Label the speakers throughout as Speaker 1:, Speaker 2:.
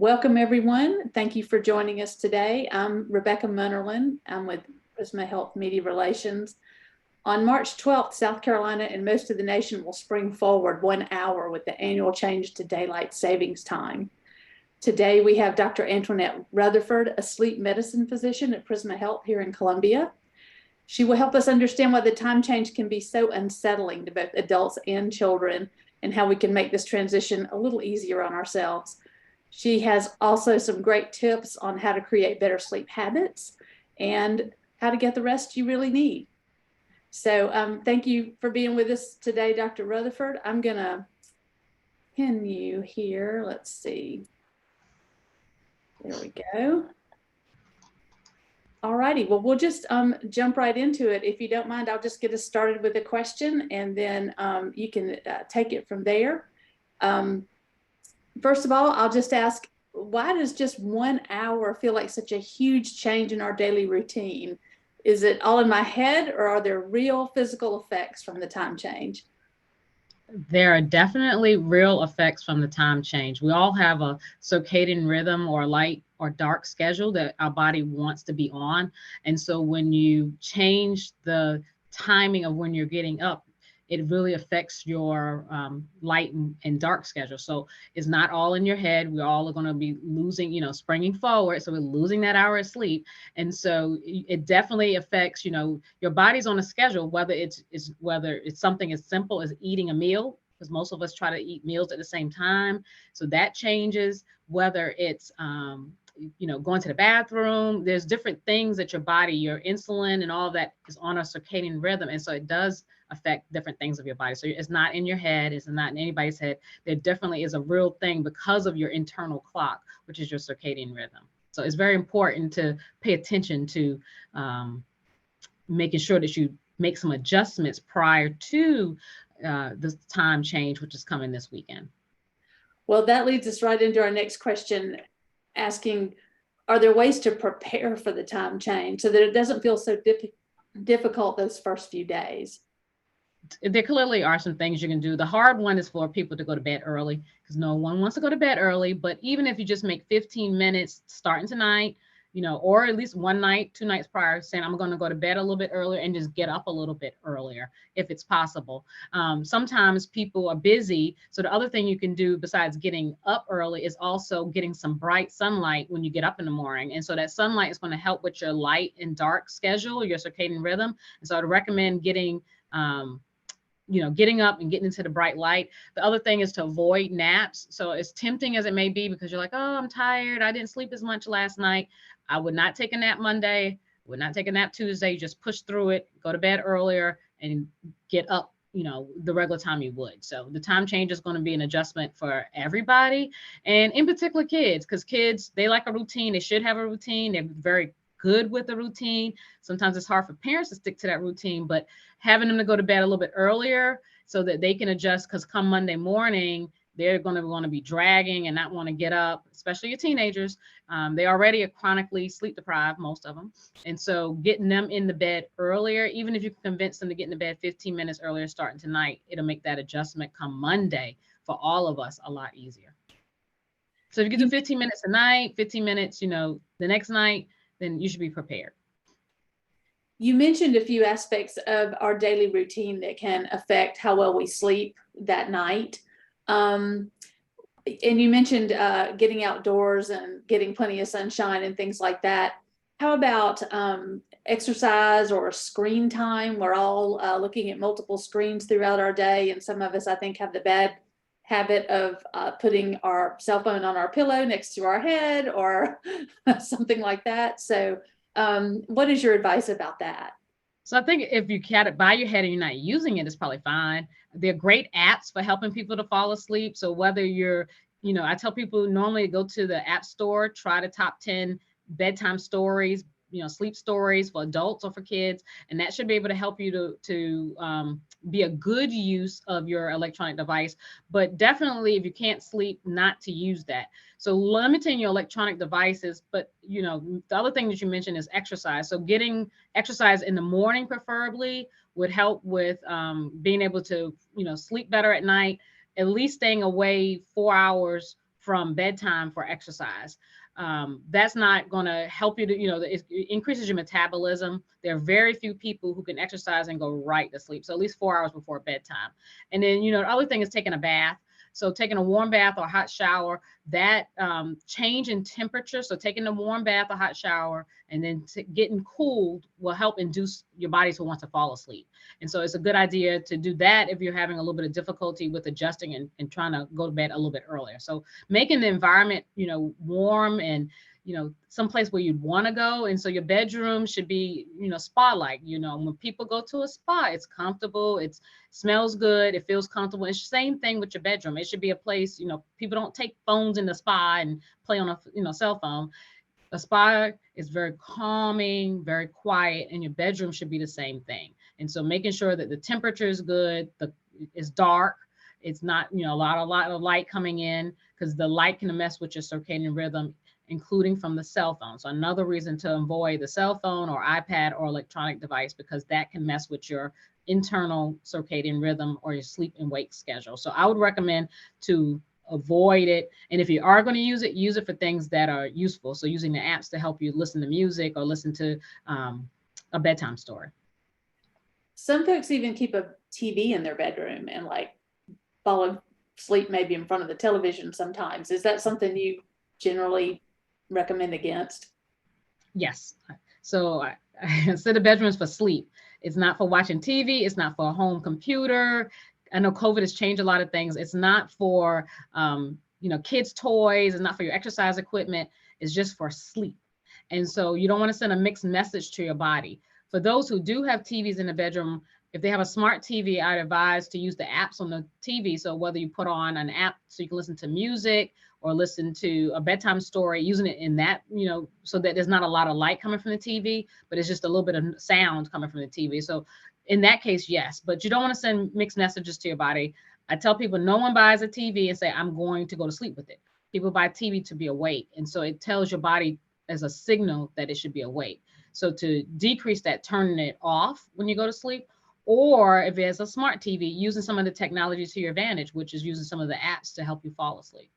Speaker 1: Welcome, everyone. Thank you for joining us today. I'm Rebecca Munnerlin. I'm with Prisma Health Media Relations. On March 12th, South Carolina and most of the nation will spring forward 1 hour with the annual change to daylight savings time. Today, we have Dr. Antoinette Rutherford, a sleep medicine physician at Prisma Health here in Columbia. She will help us understand why the time change can be so unsettling to both adults and children, and how we can make this transition a little easier on ourselves. She has also some great tips on how to create better sleep habits and how to get the rest you really need. So thank you for being with us today, Dr. Rutherford. I'm going to pin you here. Let's see. There we go. All righty. Well, we'll just jump right into it. If you don't mind, I'll just get us started with a question, and then you can take it from there. First of all, I'll just ask, why does just 1 hour feel like such a huge change in our daily routine? Is it all in my head, or are there real physical effects from the time change?
Speaker 2: There are definitely real effects from the time change. We all have a circadian rhythm or light or dark schedule that our body wants to be on. And so when you change the timing of when you're getting up, it really affects your light and dark schedule. So it's not all in your head. We all are going to be losing, springing forward. So we're losing that hour of sleep. And so it definitely affects, your body's on a schedule, whether it's something as simple as eating a meal, because most of us try to eat meals at the same time. So that changes, whether it's, going to the bathroom. There's different things that your body, your insulin and all of that is on a circadian rhythm. And so it does affect different things of your body. So it's not in your head. It's not in anybody's head. There definitely is a real thing because of your internal clock, which is your circadian rhythm. So it's very important to pay attention to making sure that you make some adjustments prior to the time change, which is coming this weekend.
Speaker 1: Well, that leads us right into our next question, asking, are there ways to prepare for the time change so that it doesn't feel so difficult those first few days?
Speaker 2: There clearly are some things you can do. The hard one is for people to go to bed early, because no one wants to go to bed early. But even if you just make 15 minutes starting tonight, or at least one night, 2 nights prior, saying I'm going to go to bed a little bit earlier and just get up a little bit earlier if it's possible. Sometimes people are busy. So the other thing you can do besides getting up early is also getting some bright sunlight when you get up in the morning. And so that sunlight is going to help with your light and dark schedule, your circadian rhythm. And so I'd recommend getting up and getting into the bright light. The other thing is to avoid naps. So as tempting as it may be, because you're like, oh, I'm tired, I didn't sleep as much last night, I would not take a nap Monday, would not take a nap Tuesday. Just push through it, go to bed earlier, and get up, the regular time you would. So the time change is going to be an adjustment for everybody, and in particular kids, because kids, they like a routine. They should have a routine. They're very good with the routine. Sometimes it's hard for parents to stick to that routine, but having them to go to bed a little bit earlier so that they can adjust, because come Monday morning, they're going to want to be dragging and not want to get up, especially your teenagers. They already are chronically sleep deprived, most of them. And so getting them in the bed earlier, even if you can convince them to get in the bed 15 minutes earlier starting tonight, it'll make that adjustment come Monday for all of us a lot easier. So if you can do 15 minutes a night, 15 minutes, the next night, then you should be prepared.
Speaker 1: You mentioned a few aspects of our daily routine that can affect how well we sleep that night. And you mentioned getting outdoors and getting plenty of sunshine and things like that. How about exercise or screen time? We're all looking at multiple screens throughout our day, and some of us, I think, have the bad habit of putting our cell phone on our pillow next to our head or something like that. So what is your advice about that?
Speaker 2: So I think if you had it by your head and you're not using it, it's probably fine. There are great apps for helping people to fall asleep. So whether you're, I tell people normally go to the app store, try the top 10 bedtime stories, sleep stories for adults or for kids, and that should be able to help you to be a good use of your electronic device. But definitely, if you can't sleep, not to use that. So limiting your electronic devices. But the other thing that you mentioned is exercise. So getting exercise in the morning preferably would help with being able to sleep better at night. At least staying away 4 hours from bedtime for exercise. That's not going to help you to, it increases your metabolism. There are very few people who can exercise and go right to sleep. So at least 4 hours before bedtime. And then, the other thing is taking a bath. So taking a warm bath or hot shower, that change in temperature. So taking a warm bath or hot shower and then getting cooled will help induce your body to want to fall asleep. And so it's a good idea to do that if you're having a little bit of difficulty with adjusting and trying to go to bed a little bit earlier. So making the environment, warm and, someplace where you'd want to go. And so your bedroom should be, spa-like. When people go to a spa, it's comfortable, it smells good, it feels comfortable. It's the same thing with your bedroom. It should be a place, people don't take phones in the spa and play on a, cell phone. A spa is very calming, very quiet, and your bedroom should be the same thing. And so making sure that the temperature is good, it's dark, it's not, a lot of light coming in, because the light can mess with your circadian rhythm, including from the cell phone. So another reason to avoid the cell phone or iPad or electronic device, because that can mess with your internal circadian rhythm or your sleep and wake schedule. So I would recommend to avoid it. And if you are going to use it for things that are useful. So using the apps to help you listen to music or listen to a bedtime story.
Speaker 1: Some folks even keep a TV in their bedroom and like fall asleep maybe in front of the television sometimes. Is that something you generally recommend against?
Speaker 2: Yes. So I said the bedroom is for sleep. It's not for watching TV. It's not for a home computer. I know COVID has changed a lot of things. It's not for, kids' toys. It's not for your exercise equipment. It's just for sleep. And so you don't want to send a mixed message to your body. For those who do have TVs in the bedroom, if they have a smart TV, I'd advise to use the apps on the TV. So whether you put on an app so you can listen to music or listen to a bedtime story, using it in that, so that there's not a lot of light coming from the TV, but it's just a little bit of sound coming from the TV. So in that case, yes, but you don't want to send mixed messages to your body. I tell people no one buys a TV and say, I'm going to go to sleep with it. People buy TV to be awake. And so it tells your body as a signal that it should be awake. So to decrease that, turning it off when you go to sleep, or if it's a smart TV, using some of the technology to your advantage, which is using some of the apps to help you fall asleep.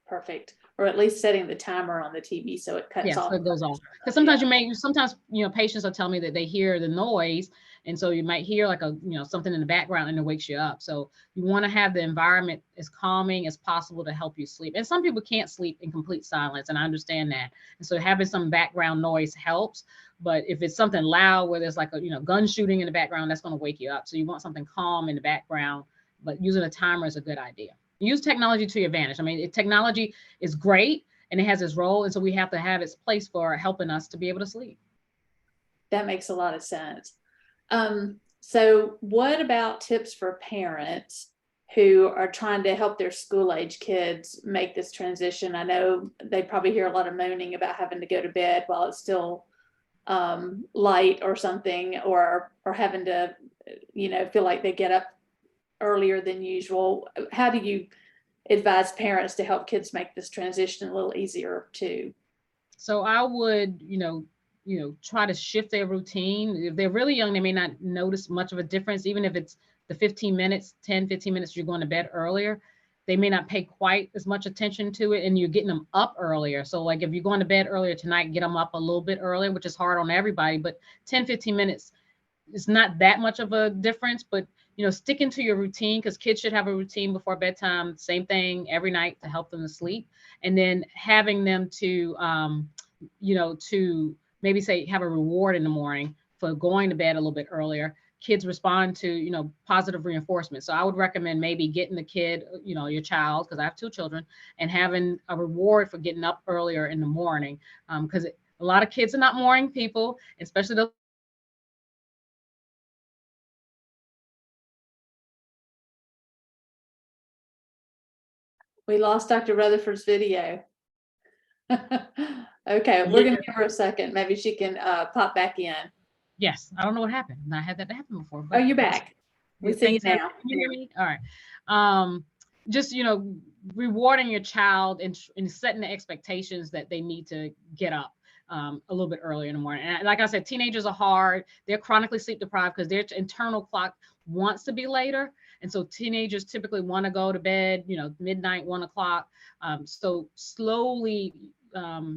Speaker 1: Perfect. Or at least setting the timer on the TV so it cuts off.
Speaker 2: So it goes off. Because sometimes patients will tell me that they hear the noise, and so you might hear like something in the background and it wakes you up. So you want to have the environment as calming as possible to help you sleep. And some people can't sleep in complete silence, and I understand that. And so having some background noise helps. But if it's something loud where there's like a gun shooting in the background, that's going to wake you up. So you want something calm in the background, but using a timer is a good idea. Use technology to your advantage. I mean, technology is great and it has its role. And so we have to have its place for helping us to be able to sleep.
Speaker 1: That makes a lot of sense. So what about tips for parents who are trying to help their school age kids make this transition? I know they probably hear a lot of moaning about having to go to bed while it's still light or something, or having to, feel like they get up earlier than usual. How do you advise parents to help kids make this transition a little easier too?
Speaker 2: So I would, try to shift their routine. If they're really young, they may not notice much of a difference. Even if it's the 15 minutes you're going to bed earlier, they may not pay quite as much attention to it, and you're getting them up earlier. So like if you're going to bed earlier tonight, get them up a little bit earlier, which is hard on everybody, but 10-15 minutes is not that much of a difference. But sticking to your routine, because kids should have a routine before bedtime, same thing every night to help them to sleep. And then having them to, to maybe say have a reward in the morning for going to bed a little bit earlier. Kids respond to, positive reinforcement. So I would recommend maybe getting the kid, your child, because I have 2 children, and having a reward for getting up earlier in the morning. Because a lot of kids are not morning people, especially those.
Speaker 1: We lost Dr. Rutherford's video. Okay, we're going to give her a second. Maybe she can pop back in.
Speaker 2: Yes, I don't know what happened. I had that happen before.
Speaker 1: But you're back. We see you now.
Speaker 2: Can you hear me? All right. Just rewarding your child and setting the expectations that they need to get up a little bit earlier in the morning. And like I said, teenagers are hard. They're chronically sleep deprived because their internal clock wants to be later. And so teenagers typically want to go to bed, midnight, 1 o'clock. So slowly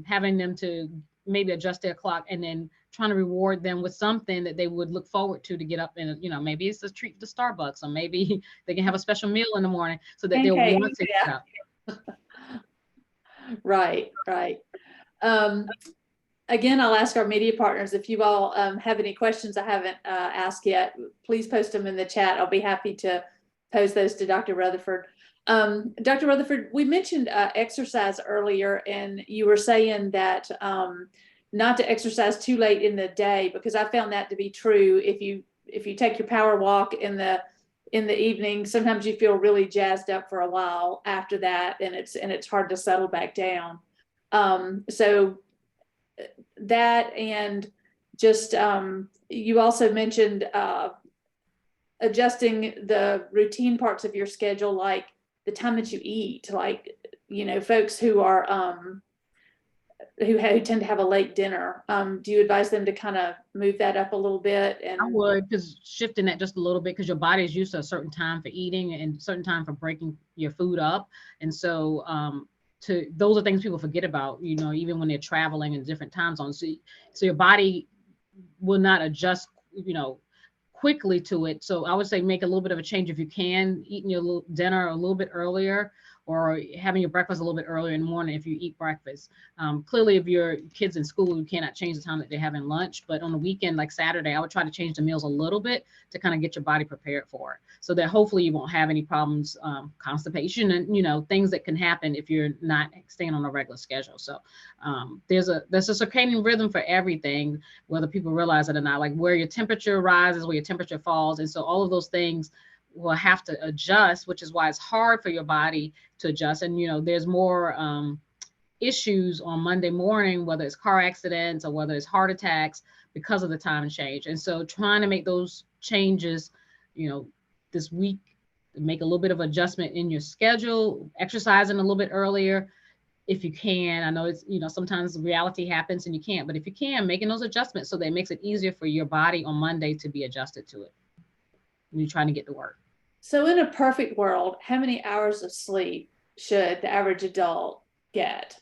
Speaker 2: having them to maybe adjust their clock, and then trying to reward them with something that they would look forward to get up and, maybe it's a treat to Starbucks, or maybe they can have a special meal in the morning so that they'll want to get up.
Speaker 1: Right. Again, I'll ask our media partners, if you all have any questions I haven't asked yet, please post them in the chat. I'll be happy to pose those to Dr. Rutherford. Dr. Rutherford, we mentioned exercise earlier, and you were saying that not to exercise too late in the day, because I found that to be true. If you take your power walk in the evening, sometimes you feel really jazzed up for a while after that, and it's hard to settle back down. So that, and just you also mentioned adjusting the routine parts of your schedule, like the time that you eat, like folks who are who tend to have a late dinner. Do you advise them to kind of move that up a little bit? And
Speaker 2: I would, because shifting that just a little bit, because your body is used to a certain time for eating and a certain time for breaking your food up. And so those are things people forget about, even when they're traveling in different time zones. So your body will not adjust, quickly to it. So I would say make a little bit of a change if you can, eating your dinner a little bit earlier, or having your breakfast a little bit earlier in the morning if you eat breakfast. Clearly, if your kids in school, you cannot change the time that they're having lunch, but on the weekend, like Saturday, I would try to change the meals a little bit to kind of get your body prepared for it, so that hopefully you won't have any problems, constipation, and things that can happen if you're not staying on a regular schedule. So there's a circadian rhythm for everything, whether people realize it or not, like where your temperature rises, where your temperature falls. And so all of those things will have to adjust, which is why it's hard for your body to adjust. And there's more issues on Monday morning, whether it's car accidents or whether it's heart attacks, because of the time change. And so trying to make those changes this week, make a little bit of adjustment in your schedule, exercising a little bit earlier if you can. I know it's sometimes reality happens and you can't, but if you can, making those adjustments so that it makes it easier for your body on Monday to be adjusted to it when you're trying to get to work.
Speaker 1: So in a perfect world, how many hours of sleep should the average adult get?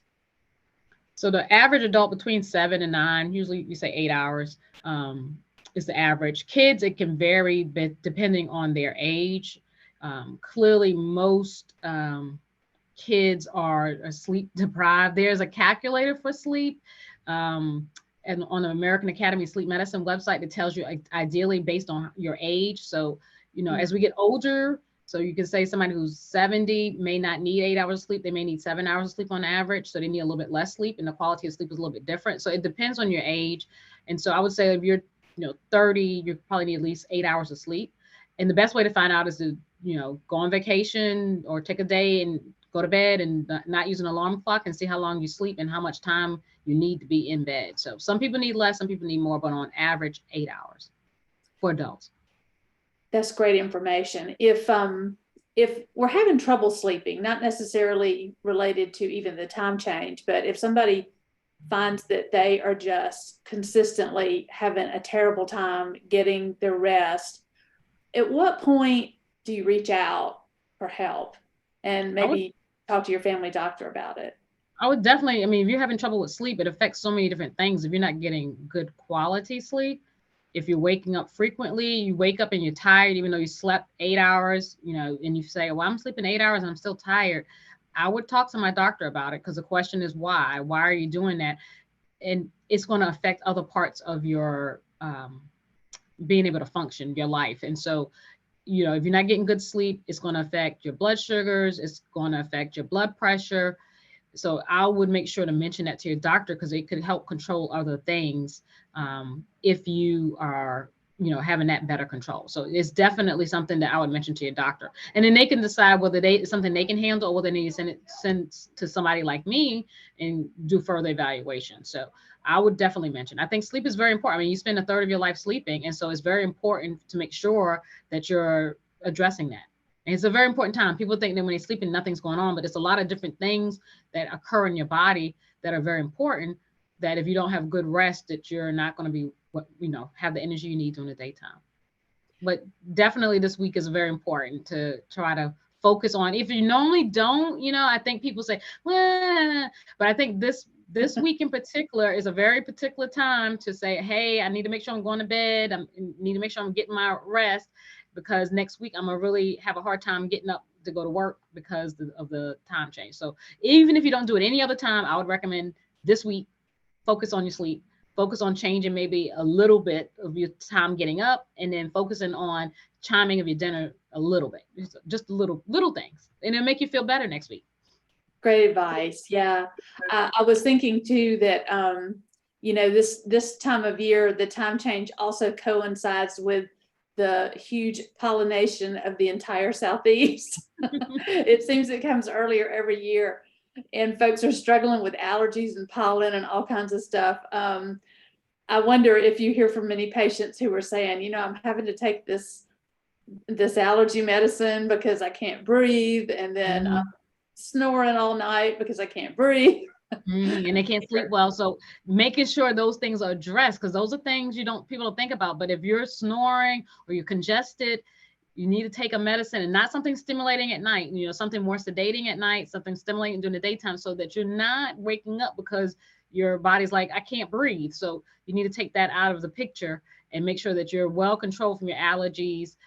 Speaker 2: So the average adult between 7 and 9, usually we say 8 hours, is the average. Kids, it can vary depending on their age. Clearly, most kids are sleep deprived. There's a calculator for sleep. And on the American Academy of Sleep Medicine website, that tells you ideally based on your age. So, as we get older, so you can say somebody who's 70 may not need 8 hours of sleep. They may need 7 hours of sleep on average. So they need a little bit less sleep, and the quality of sleep is a little bit different. So it depends on your age. And so I would say if you're, 30, you probably need at least 8 hours of sleep. And the best way to find out is to, go on vacation or take a day and go to bed and not use an alarm clock, and see how long you sleep and how much time you need to be in bed. So some people need less, some people need more, but on average, 8 hours for adults.
Speaker 1: That's great information. If we're having trouble sleeping, not necessarily related to even the time change, but if somebody finds that they are just consistently having a terrible time getting their rest, at what point do you reach out for help and maybe talk to your family doctor about it?
Speaker 2: I would definitely, if you're having trouble with sleep, it affects so many different things. If you're not getting good quality sleep, if you're waking up frequently, you wake up and you're tired, even though you slept 8 hours, and you say, well, I'm sleeping 8 hours and I'm still tired, I would talk to my doctor about it, because the question is why? Why are you doing that? And it's going to affect other parts of your being able to function, your life. And so, if you're not getting good sleep, it's going to affect your blood sugars, it's going to affect your blood pressure. So I would make sure to mention that to your doctor, because it could help control other things if you are, having that better control. So it's definitely something that I would mention to your doctor. And then they can decide whether it's something they can handle, or whether they need to send to somebody like me and do further evaluation. So I would definitely mention. I think sleep is very important. You spend a third of your life sleeping. And so it's very important to make sure that you're addressing that. And it's a very important time. People think that when they're sleeping, nothing's going on, but it's a lot of different things that occur in your body that are very important, that if you don't have good rest, that you're not going to be, have the energy you need during the daytime. but definitely this week is very important to try to focus on. If you normally don't, I think people say, well, but I think this week in particular is a very particular time to say, hey, I need to make sure I'm going to bed. I need to make sure I'm getting my rest, because next week I'm gonna really have a hard time getting up to go to work because of the time change. So even if you don't do it any other time, I would recommend this week, focus on your sleep, focus on changing maybe a little bit of your time getting up, and then focusing on chiming of your dinner a little bit, just little things, and it'll make you feel better next week.
Speaker 1: Great advice. Yeah. I was thinking too that, this time of year, the time change also coincides with the huge pollination of the entire Southeast. It seems it comes earlier every year, and folks are struggling with allergies and pollen and all kinds of stuff. I wonder if you hear from many patients who are saying, I'm having to take this allergy medicine because I can't breathe, and then I'm snoring all night because I can't breathe.
Speaker 2: And they can't sleep well. So making sure those things are addressed, because those are things people don't think about. But if you're snoring or you're congested, you need to take a medicine, and not something stimulating at night, something more sedating at night, something stimulating during the daytime, so that you're not waking up because your body's like, I can't breathe. So you need to take that out of the picture and make sure that you're well controlled from your allergies,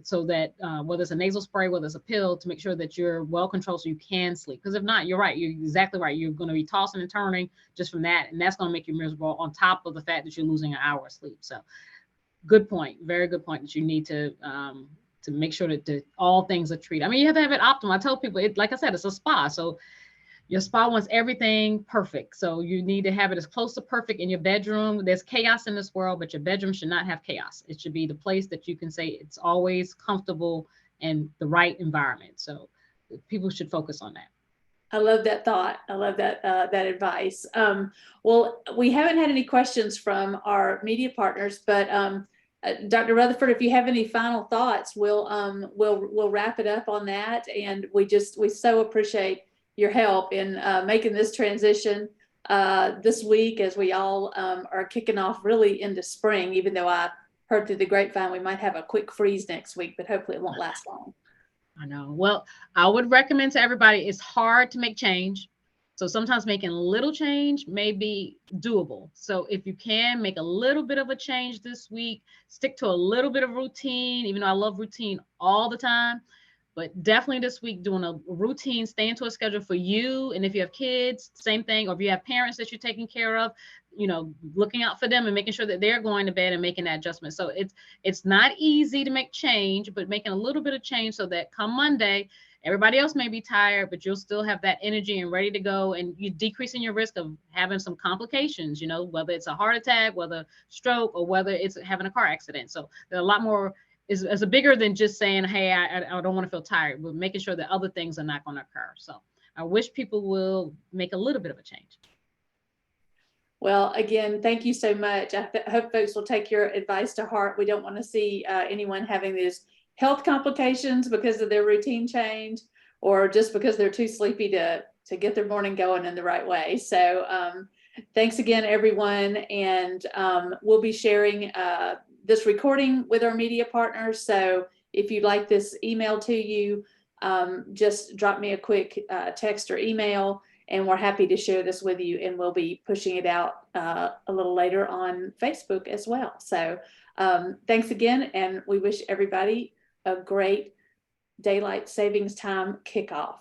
Speaker 2: so that whether it's a nasal spray, whether it's a pill, to make sure that you're well controlled so you can sleep. Because if not, you're right. You're exactly right. You're going to be tossing and turning just from that. And that's going to make you miserable, on top of the fact that you're losing an hour of sleep. So good point. Very good point, that you need to make sure that all things are treated. I mean, you have to have it optimal. I tell people, like I said, it's a spa. So your spa wants everything perfect. So you need to have it as close to perfect in your bedroom. There's chaos in this world, but your bedroom should not have chaos. It should be the place that you can say it's always comfortable and the right environment. So people should focus on that.
Speaker 1: I love that thought. I love that advice. Well, we haven't had any questions from our media partners, but Dr. Rutherford, if you have any final thoughts, we'll wrap it up on that. And we so appreciate your help in making this transition this week, as we all are kicking off really into spring, even though I heard through the grapevine we might have a quick freeze next week, but hopefully it won't last long.
Speaker 2: I know. Well, I would recommend to everybody, it's hard to make change. So sometimes making a little change may be doable. So if you can make a little bit of a change this week, stick to a little bit of routine, even though I love routine all the time. But definitely this week, doing a routine, staying to a schedule for you. And if you have kids, same thing. Or if you have parents that you're taking care of, looking out for them and making sure that they're going to bed and making that adjustment. So it's not easy to make change, but making a little bit of change so that come Monday, everybody else may be tired, but you'll still have that energy and ready to go. And you're decreasing your risk of having some complications, whether it's a heart attack, whether stroke, or whether it's having a car accident. So there are a lot more. Is a bigger than just saying, hey, I don't want to feel tired, but making sure that other things are not going to occur. So I wish people will make a little bit of a change.
Speaker 1: Well, again, thank you so much. I hope folks will take your advice to heart. We don't want to see anyone having these health complications because of their routine change, or just because they're too sleepy to get their morning going in the right way. So thanks again, everyone. And we'll be sharing this recording with our media partners. So if you'd like this emailed to you, just drop me a quick text or email, and we're happy to share this with you. And we'll be pushing it out a little later on Facebook as well. So thanks again. And we wish everybody a great daylight savings time kickoff.